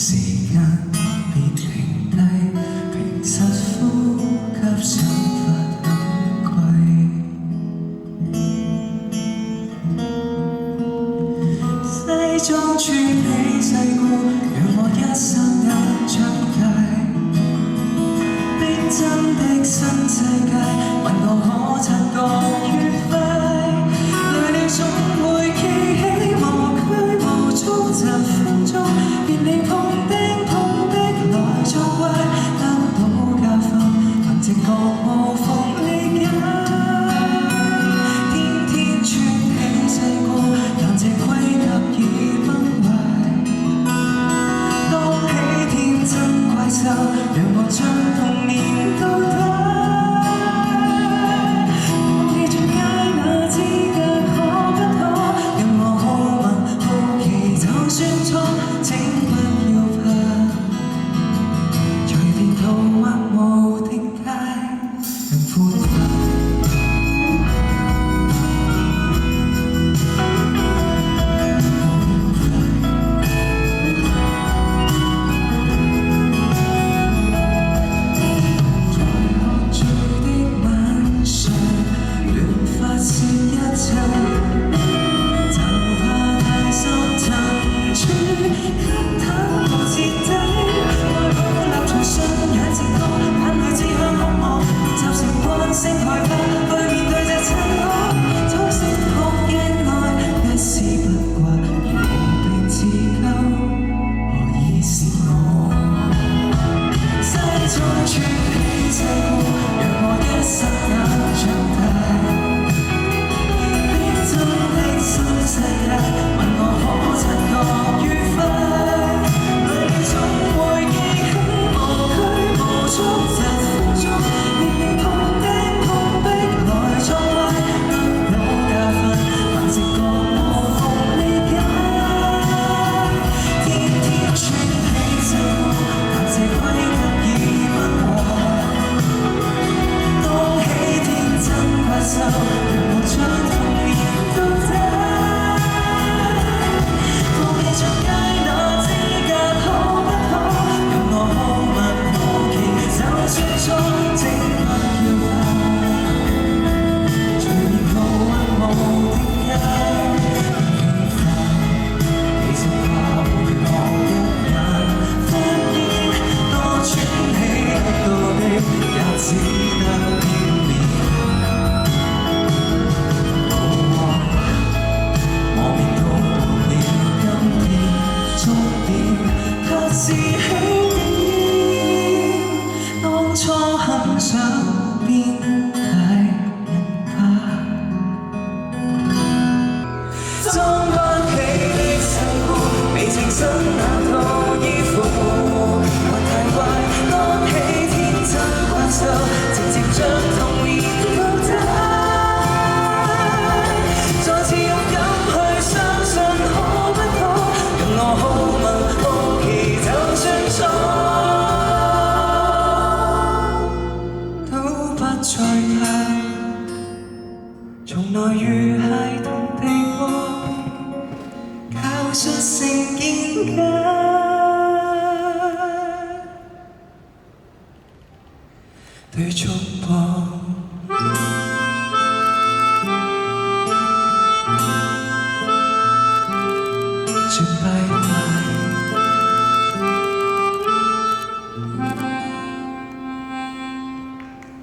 時間別停低，平實呼吸，想法很貴。西裝穿起西褲，讓我一霎眼長大。逼真的新世界，問我可察覺愉快。累了總會記起無拘無束10分鐘，便你碰釘碰壁來作怪，得到教訓，憑直覺無縫理解。天天穿起西褲，但這規格已崩壞。當起天真怪獸，讓我將童年倒帶。是起點，當初很想變大人吧。裝翻起的細褲，未情深那套衣服，還太怪。當起天真怪獸，直接將童年倒帶。再次勇敢去相信可不可，讓我好問好奇。就算錯都不再怕，從來如孩童地我靠出成見解，對觸碰絕拜拜。